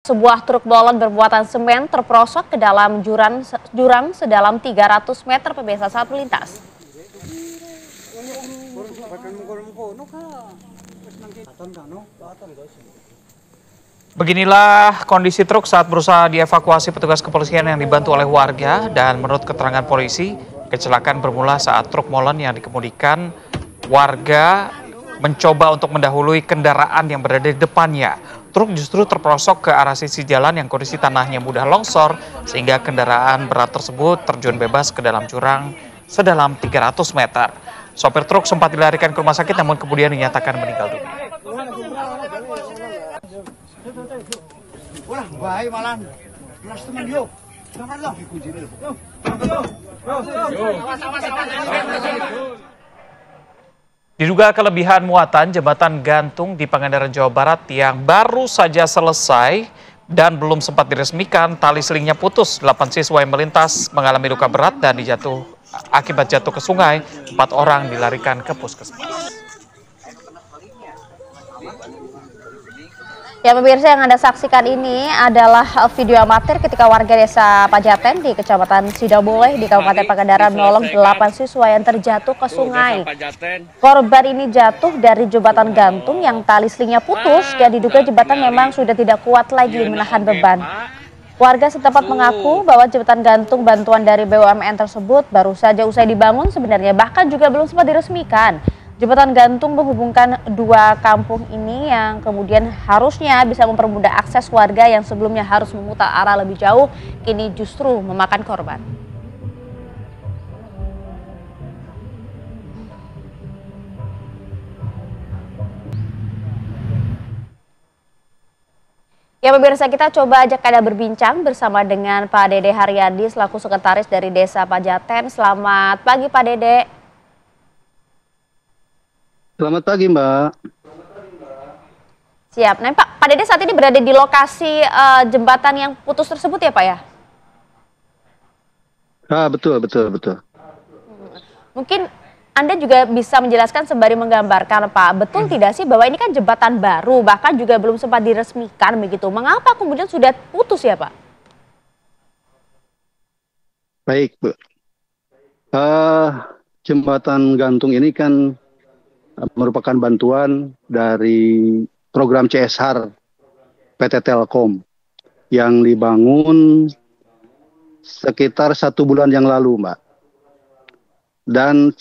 Sebuah truk bolon bermuatan semen terperosok ke dalam jurang sedalam 300 meter pemirsa saat melintas. Beginilah kondisi truk saat berusaha dievakuasi petugas kepolisian yang dibantu oleh warga, dan menurut keterangan polisi, kecelakaan bermula saat truk molen yang dikemudikan warga mencoba untuk mendahului kendaraan yang berada di depannya. Truk justru terperosok ke arah sisi jalan yang kondisi tanahnya mudah longsor, sehingga kendaraan berat tersebut terjun bebas ke dalam jurang sedalam 300 meter. Sopir truk sempat dilarikan ke rumah sakit namun kemudian dinyatakan meninggal dunia. Diduga kelebihan muatan jembatan gantung di Pangandaran, Jawa Barat yang baru saja selesai dan belum sempat diresmikan, tali selingnya putus. 8 siswa yang melintas mengalami luka berat dan akibat jatuh ke sungai. 4 orang dilarikan ke puskesmas. Ya pemirsa, yang Anda saksikan ini adalah video amatir ketika warga desa Pajaten di Kecamatan Sidaboleh di Kabupaten Pangandaran menolong 8 siswa yang terjatuh ke sungai. Korban ini jatuh dari jembatan gantung yang tali selingnya putus dan diduga jembatan memang sudah tidak kuat lagi menahan beban. Warga setempat mengaku bahwa jembatan gantung bantuan dari BUMN tersebut baru saja usai dibangun sebenarnya, bahkan juga belum sempat diresmikan. Jembatan gantung menghubungkan dua kampung ini yang kemudian harusnya bisa mempermudah akses warga yang sebelumnya harus memutar arah lebih jauh, kini justru memakan korban. Ya pemirsa, kita coba ajak Anda berbincang bersama dengan Pak Dede Haryadi selaku sekretaris dari Desa Pajaten. Selamat pagi Pak Dede. Selamat pagi, Mbak. Siap. Nah, Pak Dede saat ini berada di lokasi jembatan yang putus tersebut ya, Pak ya? Betul. Mungkin Anda juga bisa menjelaskan sembari menggambarkan, Pak, betul tidak sih bahwa ini kan jembatan baru, bahkan juga belum sempat diresmikan begitu. Mengapa kemudian sudah putus ya, Pak? Baik, Bu. Jembatan gantung ini kan merupakan bantuan dari program CSR PT Telkom yang dibangun sekitar 1 bulan yang lalu, Mbak. Dan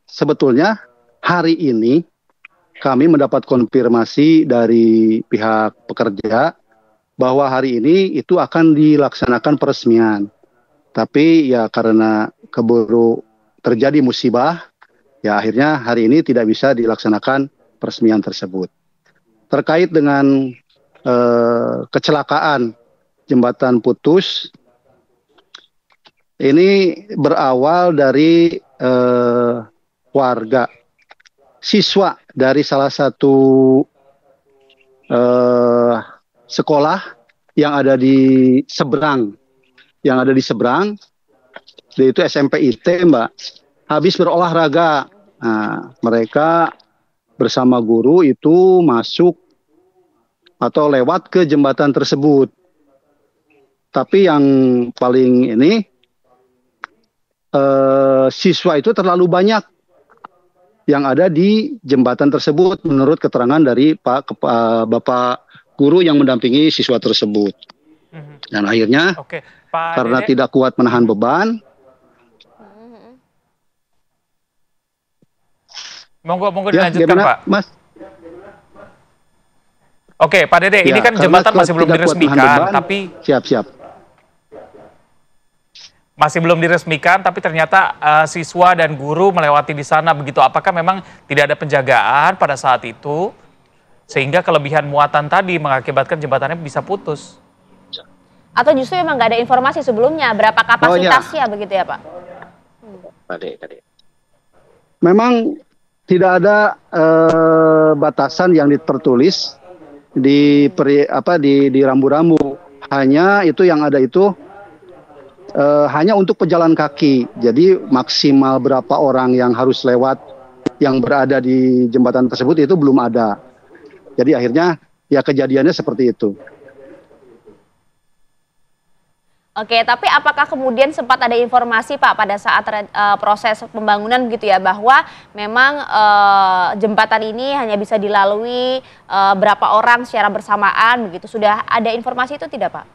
sebetulnya hari ini kami mendapat konfirmasi dari pihak pekerja bahwa hari ini itu akan dilaksanakan peresmian. Tapi ya karena keburu terjadi musibah, ya akhirnya hari ini tidak bisa dilaksanakan peresmian tersebut. Terkait dengan kecelakaan jembatan putus, ini berawal dari warga siswa dari salah satu sekolah yang ada di seberang, yaitu SMP IT, Mbak. Habis berolahraga, mereka bersama guru itu masuk atau lewat ke jembatan tersebut. Tapi yang paling ini siswa itu terlalu banyak yang ada di jembatan tersebut menurut keterangan dari Bapak guru yang mendampingi siswa tersebut. Dan akhirnya karena tidak kuat menahan beban, Monggo dilanjutkan, Pak. Mas? Oke, Pak Dede, ini kan jembatan masih belum diresmikan, tapi siap. Masih belum diresmikan, tapi ternyata siswa dan guru melewati di sana begitu. Apakah memang tidak ada penjagaan pada saat itu sehingga kelebihan muatan tadi mengakibatkan jembatannya bisa putus? Atau justru memang nggak ada informasi sebelumnya berapa kapasitasnya begitu ya, Pak? Pak Dede. Memang tidak ada batasan yang tertulis di rambu-rambu. Hanya itu yang ada itu hanya untuk pejalan kaki. Jadi maksimal berapa orang yang harus lewat yang berada di jembatan tersebut itu belum ada. Jadi akhirnya ya kejadiannya seperti itu. Oke, tapi apakah kemudian sempat ada informasi Pak pada saat proses pembangunan gitu ya bahwa memang jembatan ini hanya bisa dilalui berapa orang secara bersamaan begitu? Sudah ada informasi itu tidak Pak?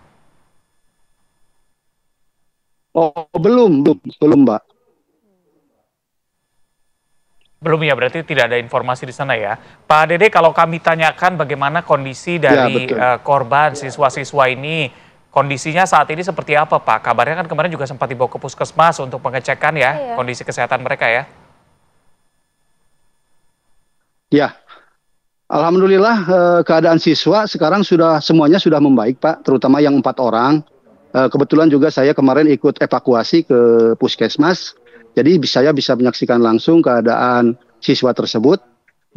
Oh, belum, Mbak. Belum ya, berarti tidak ada informasi di sana ya. Pak Dede, kalau kami tanyakan bagaimana kondisi dari korban siswa-siswa ini, kondisinya saat ini seperti apa Pak? Kabarnya kan kemarin juga sempat dibawa ke puskesmas untuk pengecekan ya, kondisi kesehatan mereka ya. Ya, alhamdulillah keadaan siswa sekarang semuanya sudah membaik Pak, terutama yang 4 orang. Kebetulan juga saya kemarin ikut evakuasi ke puskesmas, jadi saya bisa menyaksikan langsung keadaan siswa tersebut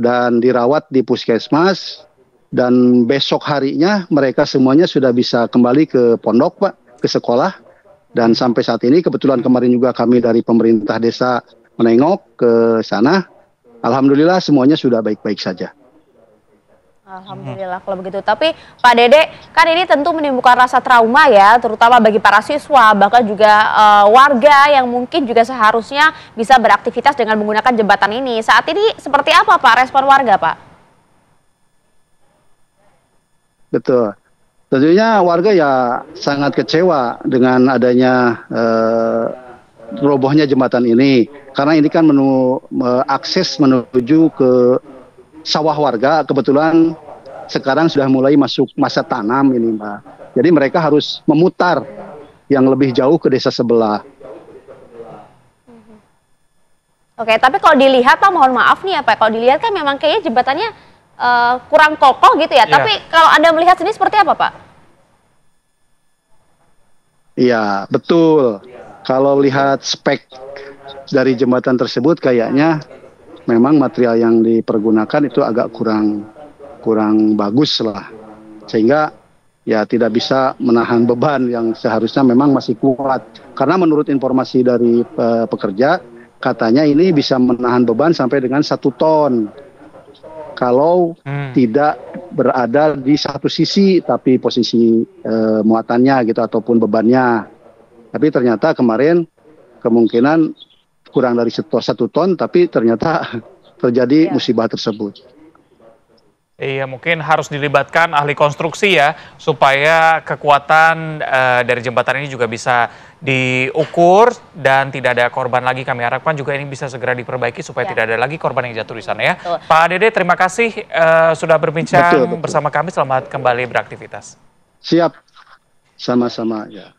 dan dirawat di puskesmas. Dan besok harinya mereka semuanya sudah bisa kembali ke pondok Pak, ke sekolah. Dan sampai saat ini kebetulan kemarin juga kami dari pemerintah desa menengok ke sana. Alhamdulillah semuanya sudah baik-baik saja. Alhamdulillah kalau begitu. Tapi Pak Dede, kan ini tentu menimbulkan rasa trauma ya, terutama bagi para siswa, bahkan juga warga yang mungkin juga seharusnya bisa beraktivitas dengan menggunakan jembatan ini. Saat ini seperti apa Pak respon warga Pak? Betul. Tentunya warga ya sangat kecewa dengan adanya robohnya jembatan ini. Karena ini kan akses menuju ke sawah warga, kebetulan sekarang sudah mulai masuk masa tanam ini Mbak. Jadi mereka harus memutar yang lebih jauh ke desa sebelah. Oke, tapi kalau dilihat Pak, mohon maaf nih ya Pak, kalau dilihat kan memang kayaknya jembatannya kurang kokoh gitu ya. Tapi kalau Anda melihat sendiri seperti apa Pak? Iya, betul. Kalau lihat spek dari jembatan tersebut kayaknya memang material yang dipergunakan itu agak kurang bagus lah, sehingga ya tidak bisa menahan beban yang seharusnya memang masih kuat. Karena menurut informasi dari pekerja, katanya ini bisa menahan beban sampai dengan 1 ton kalau tidak berada di satu sisi, tapi posisi muatannya gitu ataupun bebannya. Tapi ternyata kemarin kemungkinan kurang dari 1 ton, tapi ternyata terjadi musibah tersebut. Iya, mungkin harus dilibatkan ahli konstruksi ya, supaya kekuatan dari jembatan ini juga bisa diukur dan tidak ada korban lagi. Kami harapkan juga ini bisa segera diperbaiki supaya tidak ada lagi korban yang jatuh di sana ya. Pak Dede, terima kasih sudah berbincang bersama kami. Selamat kembali beraktivitas. Siap, sama-sama ya.